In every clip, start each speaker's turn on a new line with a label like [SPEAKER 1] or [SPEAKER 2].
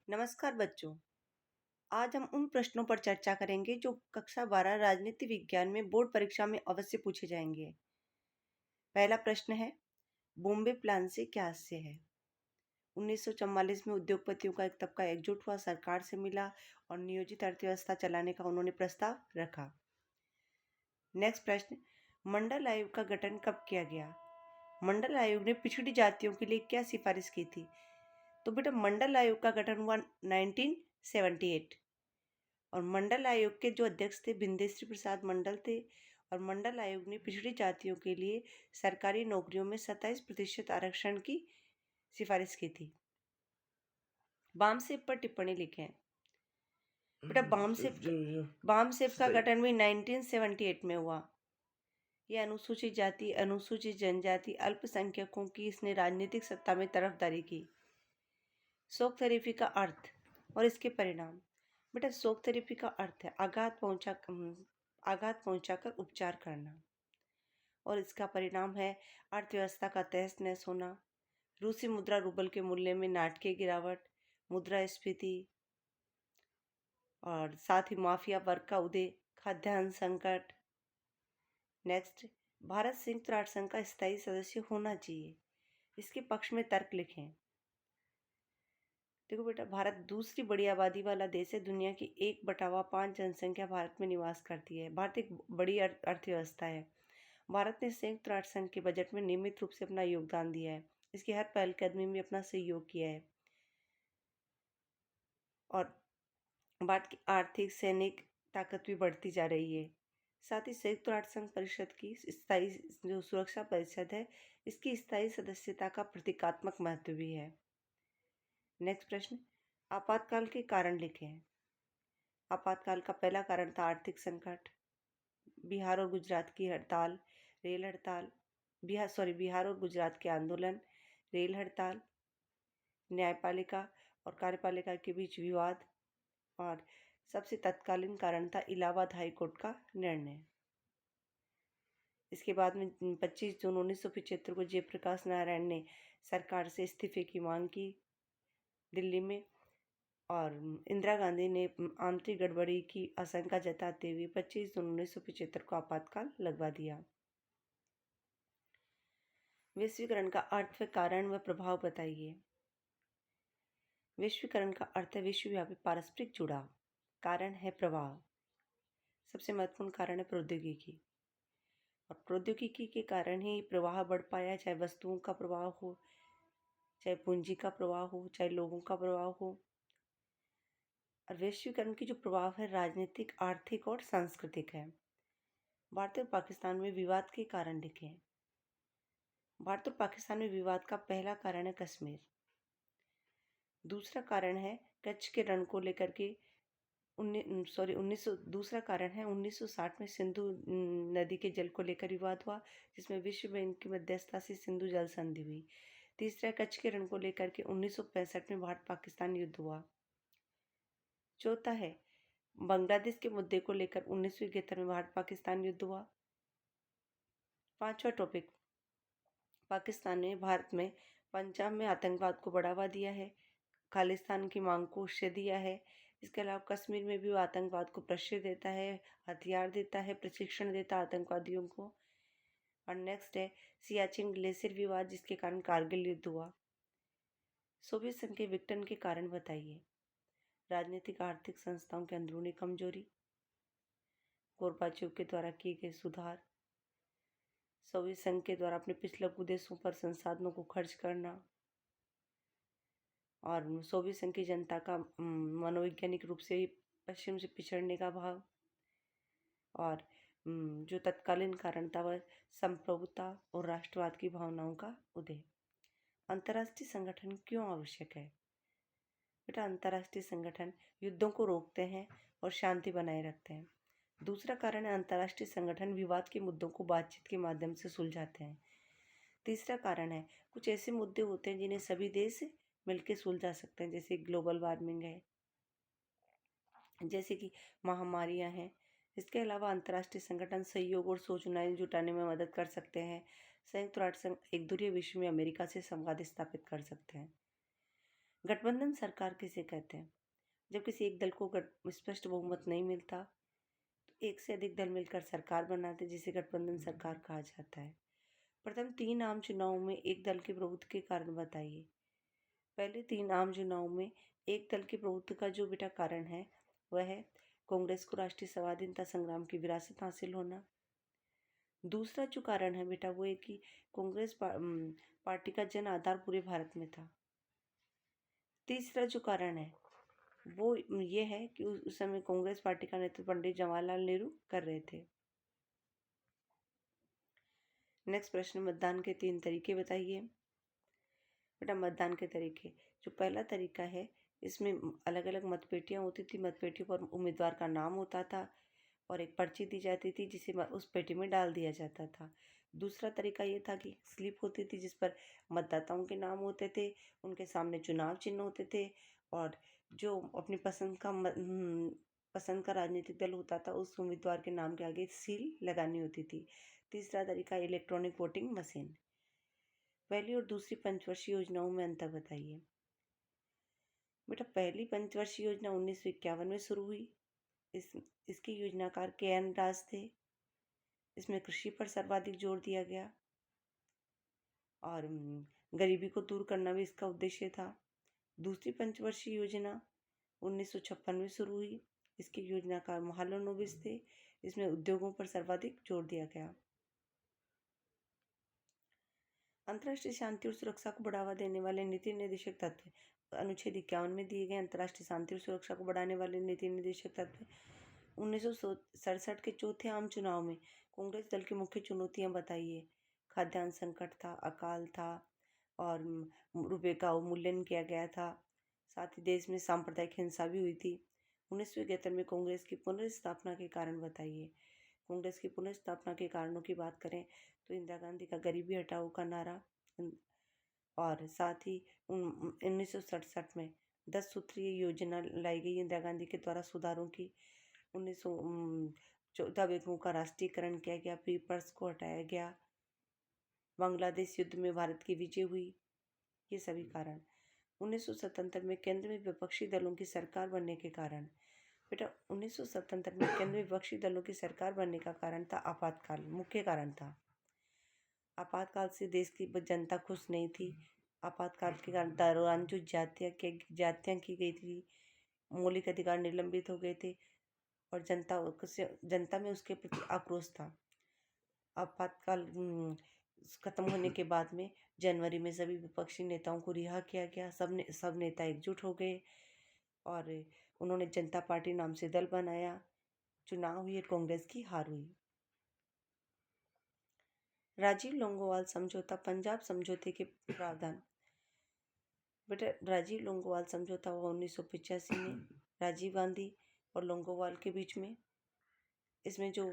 [SPEAKER 1] नमस्कार बच्चों। आज हम उन प्रश्नों पर चर्चा करेंगे जो कक्षा 12 राजनीति विज्ञान में बोर्ड परीक्षा में अवश्य पूछे जाएंगे। पहला प्रश्न है, बॉम्बे प्लान से क्या आशय है? 1944 में उद्योगपतियों का एक तबका एकजुट हुआ, सरकार से मिला और नियोजित अर्थव्यवस्था चलाने का उन्होंने प्रस्ताव रखा। नेक्स्ट प्रश्न, मंडल आयोग का गठन कब किया गया? मंडल आयोग ने पिछड़ी जातियों के लिए क्या सिफारिश की थी? तो बेटा मंडल आयोग का गठन हुआ 1978 और मंडल आयोग के जो अध्यक्ष थे बिंदेश्वरी प्रसाद मंडल थे। और मंडल आयोग ने पिछड़ी जातियों के लिए सरकारी नौकरियों में 27% आरक्षण की सिफारिश की थी। बामसेफ पर टिप्पणी लिखें। बेटा बामसेफ का गठन भी 1978 में हुआ। यह अनुसूचित जाति, अनुसूचित जनजाति, अल्पसंख्यकों की इसने राजनीतिक सत्ता में तरफदारी की। शोक थेरेपी का अर्थ और इसके परिणाम। बेटा शोक थेरेपी का अर्थ है आघात पहुंचाकर उपचार करना और इसका परिणाम है अर्थव्यवस्था का तहस नहस होना, रूसी मुद्रा रूबल के मूल्य में नाटकीय गिरावट, मुद्रास्फीति और साथ ही माफिया वर्ग का उदय, खाद्यान्न संकट। नेक्स्ट, भारत संयुक्त राष्ट्र संघ का स्थायी सदस्य होना चाहिए। इसके पक्ष में तर्क लिखें। देखो बेटा, भारत दूसरी बड़ी आबादी वाला देश है। दुनिया की 1/5 जनसंख्या भारत में निवास करती है। भारत एक बड़ी अर्थव्यवस्था है। भारत ने संयुक्त राष्ट्र संघ के बजट में नियमित रूप से अपना योगदान दिया है। इसकी हर पहलकदमी में अपना सहयोग किया है और भारत की आर्थिक सैनिक ताकत भी बढ़ती जा रही है। साथ ही संयुक्त राष्ट्र संघ परिषद की स्थायी जो सुरक्षा परिषद है, इसकी स्थायी सदस्यता का प्रतीकात्मक महत्व भी है। नेक्स्ट प्रश्न, आपातकाल के कारण लिखें। आपातकाल का पहला कारण था आर्थिक संकट, बिहार और गुजरात की हड़ताल, रेल हड़ताल, बिहार और गुजरात के आंदोलन, रेल हड़ताल, न्यायपालिका और कार्यपालिका के बीच विवाद और सबसे तत्कालीन कारण था इलाहाबाद हाई कोर्ट का निर्णय। इसके बाद में 25 जून 1975 को जयप्रकाश नारायण ने सरकार से इस्तीफे की मांग की दिल्ली में और इंदिरा गांधी ने आंतरिक गड़बड़ी की आशंका जताते हुए 25 जून 1975 को आपातकाल लगवा दिया। वैश्वीकरण का अर्थ व कारण व प्रभाव बताइए। वैश्वीकरण का अर्थ है विश्वव्यापी पारस्परिक जुड़ाव। कारण है प्रभाव। सबसे महत्वपूर्ण कारण है प्रौद्योगिकी और प्रौद्योगिकी के कारण ही प्रवाह बढ़ पाया, चाहे वस्तुओं का प्रवाह हो, चाहे पूंजी का प्रवाह हो, चाहे लोगों का प्रवाह हो। और वैश्वीकरण की जो प्रभाव है राजनीतिक, आर्थिक और सांस्कृतिक है। भारत और पाकिस्तान में विवाद के कारण लिखें। भारत और पाकिस्तान में विवाद का पहला कारण है कश्मीर। दूसरा कारण है कच्छ के रण को लेकर के 1960 में सिंधु नदी के जल को लेकर विवाद हुआ, जिसमें विश्व बैंक की मध्यस्थता से सिंधु जल संधि हुई। तीसरा कच्छ के रण को लेकर के 1965 में भारत पाकिस्तान युद्ध हुआ। चौथा है बांग्लादेश के मुद्दे को लेकर 1971 में भारत पाकिस्तान युद्ध हुआ। पांचवा टॉपिक, पाकिस्तान ने भारत में पंजाब में आतंकवाद को बढ़ावा दिया है, खालिस्तान की मांग को उत्साह दिया है। इसके अलावा कश्मीर में भी वो आतंकवाद को प्रश्रय देता है, हथियार देता है, प्रशिक्षण देता है आतंकवादियों को। और नेक्स्ट है सियाचिन ग्लेशियर विवाद, जिसके कारण कारगिल युद्ध हुआ। सोवियत संघ के विघटन के कारण बताइए। राजनीतिक आर्थिक संस्थाओं के अंदरूनी कमजोरी, गोरबाचोव के द्वारा किए गए सुधार, सोवियत संघ के द्वारा अपने पिछलग्गू देशों पर संसाधनों को खर्च करना और सोवियत संघ की जनता का मनोवैज्ञानिक रूप से पश्चिम से पिछड़ने का भाव और जो तत्कालीन कारण था वह संप्रभुता और राष्ट्रवाद की भावनाओं का उदय। अंतर्राष्ट्रीय संगठन क्यों आवश्यक है? बेटा अंतर्राष्ट्रीय संगठन युद्धों को रोकते हैं और शांति बनाए रखते हैं। दूसरा कारण है अंतर्राष्ट्रीय संगठन विवाद के मुद्दों को बातचीत के माध्यम से सुलझाते हैं। तीसरा कारण है कुछ ऐसे मुद्दे होते हैं जिन्हें सभी देश मिलकर सुलझा सकते हैं, जैसे ग्लोबल वार्मिंग है, जैसे कि महामारियां हैं। इसके अलावा अंतर्राष्ट्रीय संगठन सहयोग और सूचनाएं जुटाने में मदद कर सकते हैं। संयुक्त राष्ट्र संघ एक ध्रुवीय विश्व में अमेरिका से संवाद स्थापित कर सकते हैं। गठबंधन सरकार किसे कहते हैं? जब किसी एक दल को स्पष्ट बहुमत नहीं मिलता तो एक से अधिक दल मिलकर सरकार बनाते, जिसे गठबंधन सरकार कहा जाता है। प्रथम 3 आम चुनावों में एक दल के प्रभुत्व के कारण बताइए। पहले 3 आम चुनावों में एक दल के प्रभुत्व का जो बेटा कारण है वह है कांग्रेस को राष्ट्रीय स्वाधीनता संग्राम की विरासत हासिल होना। दूसरा जो कारण है बेटा वो है कि कांग्रेस पार्टी का जन आधार पूरे भारत में था। तीसरा जो कारण है वो ये है कि उस समय कांग्रेस पार्टी का नेतृत्व पंडित जवाहरलाल नेहरू कर रहे थे। नेक्स्ट प्रश्न, मतदान के 3 तरीके बताइए। बेटा मतदान के तरीके, जो पहला तरीका है इसमें अलग अलग मतपेटियां होती थी। मतपेटियों पर उम्मीदवार का नाम होता था और एक पर्ची दी जाती थी जिसे उस पेटी में डाल दिया जाता था। दूसरा तरीका ये था कि स्लिप होती थी जिस पर मतदाताओं के नाम होते थे, उनके सामने चुनाव चिन्ह होते थे और जो अपनी पसंद का राजनीतिक दल होता था उस उम्मीदवार के नाम के आगे सील लगानी होती थी। तीसरा तरीका इलेक्ट्रॉनिक वोटिंग मशीन। पहली और दूसरी पंचवर्षीय योजनाओं में अंतर बताइए। बेटा पहली पंचवर्षीय योजना 1951 में शुरू हुई। इसके योजनाकार के.एन. राज थे। इसमें कृषि पर सर्वाधिक जोर दिया गया और गरीबी को दूर करना भी इसका उद्देश्य था। दूसरी पंचवर्षीय योजना 1956 में शुरू हुई। इसके योजनाकार महालनोबिस थे। इसमें उद्योगों पर सर्वाधिक जोर दिया गया। अंतर्राष्ट्रीय शांति और सुरक्षा को बढ़ावा देने वाले नीति निर्देशक तत्व अनुच्छेद 51 में दिए गए। अंतर्राष्ट्रीय शांति और सुरक्षा को बढ़ाने वाले नीति निर्देशक तत्व 1967 के चौथे आम चुनाव में कांग्रेस दल की मुख्य चुनौतियां बताइए। खाद्यान्न संकट था, अकाल था और रुपये का अवमूल्यन किया गया था। साथ ही देश में सांप्रदायिक हिंसा भी हुई थी। 1971 में कांग्रेस की पुनर्स्थापना के कारण बताइए। कांग्रेस की पुनर्स्थापना के कारणों की बात करें तो इंदिरा गांधी का गरीबी हटाओ का नारा और साथ ही 1967 में 10 सूत्रीय योजना लाई गई इंदिरा गांधी के द्वारा सुधारों की। 1914 बैंकों का राष्ट्रीयकरण किया गया, पेपर्स को हटाया गया, बांग्लादेश युद्ध में भारत की विजय हुई। ये सभी कारण 1977 में केंद्र में विपक्षी दलों की सरकार बनने के कारण। बेटा 1977 में केंद्र में विपक्षी दलों की सरकार बनने का कारण था आपातकाल, मुख्य कारण था। आपातकाल से देश की जनता खुश नहीं थी। आपातकाल के दौरान जो जातियाँ की गई थी, मौलिक अधिकार निलंबित हो गए थे और जनता में उसके प्रति आक्रोश था। आपातकाल खत्म होने के बाद में जनवरी में सभी विपक्षी नेताओं को रिहा किया गया। सब नेता एकजुट हो गए और उन्होंने जनता पार्टी नाम से दल बनाया। चुनाव हुए, कांग्रेस की हार हुई। राजीव लोंगोवाल समझौता, पंजाब समझौते के प्रावधान। बेटा राजीव लोंगोवाल समझौता हुआ 1985 में राजीव गांधी और लोंगोवाल के बीच में। इसमें जो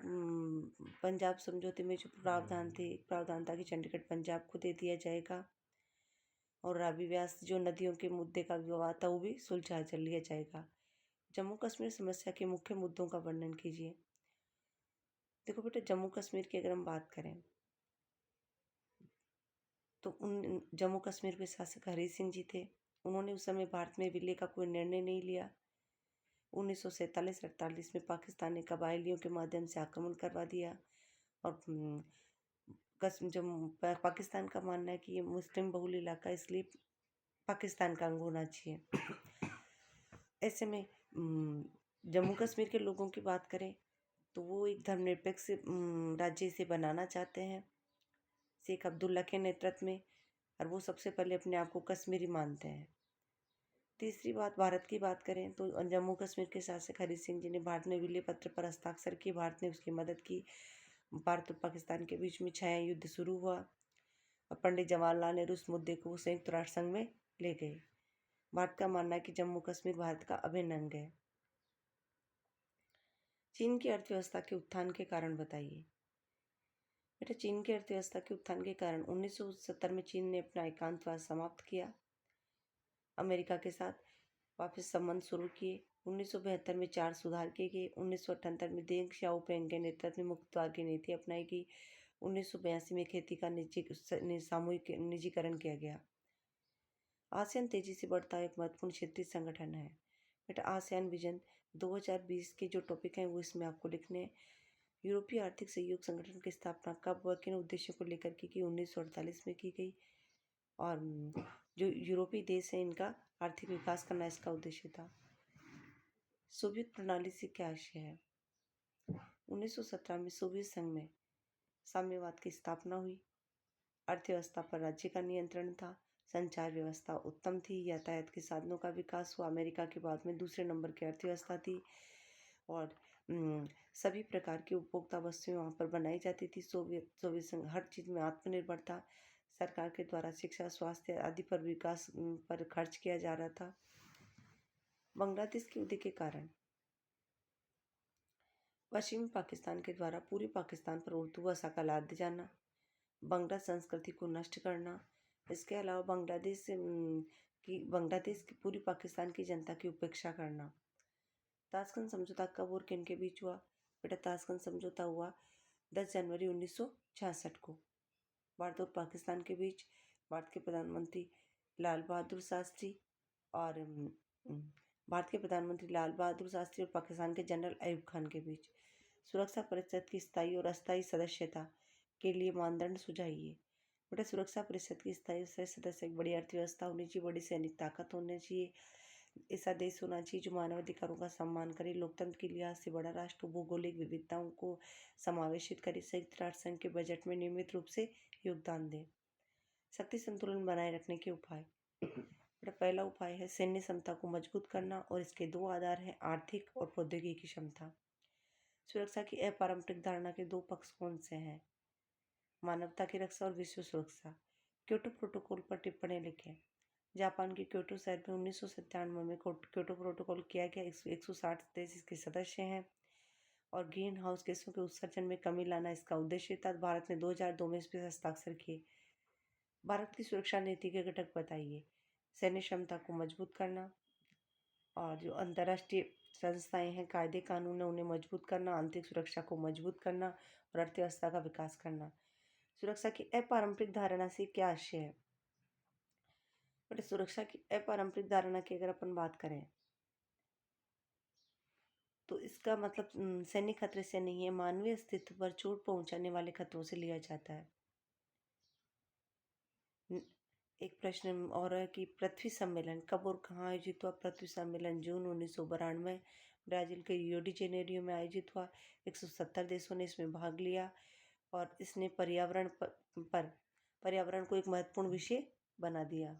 [SPEAKER 1] पंजाब समझौते में जो प्रावधान था कि चंडीगढ़ पंजाब को दे दिया जाएगा और रावी व्यास जो नदियों के मुद्दे का विवाद था वो भी सुलझा लिया जाएगा। जम्मू कश्मीर समस्या के मुख्य मुद्दों का वर्णन कीजिए। देखो बेटा जम्मू कश्मीर की अगर हम बात करें तो जम्मू कश्मीर के शासक हरि सिंह जी थे। उन्होंने उस समय भारत में विलय का कोई निर्णय नहीं लिया। 1947-48 में पाकिस्तान ने कबायलियों के माध्यम से आक्रमण करवा दिया और पाकिस्तान का मानना है कि ये मुस्लिम बहुल इलाका इसलिए पाकिस्तान का अंग होना चाहिए। ऐसे में जम्मू कश्मीर के लोगों की बात करें तो वो एक धर्मनिरपेक्ष राज्य से बनाना चाहते हैं शेख अब्दुल्ला के नेतृत्व में, और वो सबसे पहले अपने आप को कश्मीरी मानते हैं। तीसरी बात, भारत की बात करें तो जम्मू कश्मीर के शासक हरि सिंह जी ने भारत में विलय पत्र पर हस्ताक्षर किए। भारत ने उसकी मदद की। भारत और पाकिस्तान के बीच में छाया युद्ध शुरू हुआ और पंडित जवाहरलाल नेहरू उस मुद्दे को संयुक्त राष्ट्र संघ में ले गए। भारत का मानना है कि जम्मू कश्मीर भारत का अभिन्न अंग है। चीन की अर्थव्यवस्था के उत्थान के कारण बताइए। बेटा चीन की अर्थव्यवस्था के उत्थान के कारण 1970 में चीन ने अपना एकांतवास समाप्त किया, अमेरिका के साथ वापस संबंध शुरू किए। 1972 में 4 सुधार किए गए। 1978 में देंग शाओपिंग के नेतृत्व में मुक्त द्वार की नीति अपनाई गई। 1982 में खेती का सामूहिक निजीकरण किया गया। आसियान तेजी से बढ़ता एक महत्वपूर्ण क्षेत्रीय संगठन है। बेटा आसियान विजन 2020 के जो टॉपिक हैं वो इसमें आपको लिखने हैं। यूरोपीय आर्थिक सहयोग संगठन की स्थापना कब व किन उद्देश्यों को लेकर की 1948 में की गई। और जो यूरोपीय देश है इनका आर्थिक विकास करना इसका उद्देश्य था। सोवियत प्रणाली से क्या आशय है। 1917 में सोवियत संघ में साम्यवाद की स्थापना हुई। अर्थव्यवस्था पर राज्य का नियंत्रण था। संचार व्यवस्था उत्तम थी। यातायात के साधनों का विकास हुआ। अमेरिका के बाद में दूसरे नंबर की अर्थव्यवस्था थी। और सभी प्रकार की उपभोक्ता वस्तुएं वहाँ पर बनाई जाती थी। सोवियत संघ हर चीज़ में आत्मनिर्भर था। सरकार के द्वारा शिक्षा स्वास्थ्य आदि पर विकास पर खर्च किया जा रहा था। बांग्लादेश के उदय के कारण। पश्चिमी पाकिस्तान के द्वारा पूर्वी पाकिस्तान पर उर्दू भाषा का लाद जाना, बांग्ला संस्कृति को नष्ट करना। इसके अलावा बांग्लादेश की पूर्वी पाकिस्तान की जनता की उपेक्षा करना। ताशकंद समझौता कब और किन के बीच हुआ। बेटा ताशकंद समझौता हुआ 10 जनवरी 1966 को भारत और पाकिस्तान के बीच। भारत के प्रधानमंत्री लाल बहादुर शास्त्री और पाकिस्तान के जनरल अयूब खान के बीच। सुरक्षा परिषद की स्थायी और अस्थायी सदस्यता के लिए मानदंड सुझाइए। बेटा सुरक्षा परिषद की स्थायी सदस्य एक बड़ी अर्थव्यवस्था होनी चाहिए, बड़ी सैनिक ताकत होनी चाहिए, ऐसा देश होना चाहिए जो मानवाधिकारों का सम्मान करे, लोकतंत्र के लिहाज से बड़ा राष्ट्र, भौगोलिक विविधताओं को समावेशित करे, संयुक्त राष्ट्र संघ के बजट में नियमित रूप से योगदान दे। शक्ति संतुलन बनाए रखने के उपाय। पहला उपाय है सैन्य क्षमता को मजबूत करना और इसके दो आधार हैं आर्थिक और प्रौद्योगिकी क्षमता। सुरक्षा की अपारंपरिक धारणा के दो पक्ष कौन से हैं। मानवता की रक्षा और विश्व सुरक्षा। क्योटो प्रोटोकॉल पर टिप्पणी लिखें। जापान के क्योटो शहर में 1997 में क्योटो प्रोटोकॉल किया गया। 160 देश इसके सदस्य हैं और ग्रीन हाउस गैसों के उत्सर्जन में कमी लाना इसका उद्देश्य था। भारत ने 2002 में इस पर हस्ताक्षर किए। भारत की सुरक्षा नीति के घटक बताइए। सैन्य क्षमता को मजबूत करना और जो अंतर्राष्ट्रीय संस्थाएं हैं, कायदे कानून है, उन्हें मजबूत करना, आंतरिक सुरक्षा को मजबूत करना और अर्थव्यवस्था का विकास करना। सुरक्षा की अपारंपरिक धारणा से क्या आशय है। बट सुरक्षा की अपारंपरिक धारणा की अगर अपन बात करें तो इसका मतलब सैन्य खतरे से नहीं है, मानवीय अस्तित्व पर चोट पहुंचाने वाले खतरों से लिया जाता है। एक प्रश्न और है कि पृथ्वी सम्मेलन कब और कहाँ आयोजित हुआ। पृथ्वी सम्मेलन जून 1992 ब्राजील के रियो डी जेनेरियो में आयोजित हुआ। 170 देशों ने इसमें भाग लिया और इसने पर्यावरण को एक महत्वपूर्ण विषय बना दिया।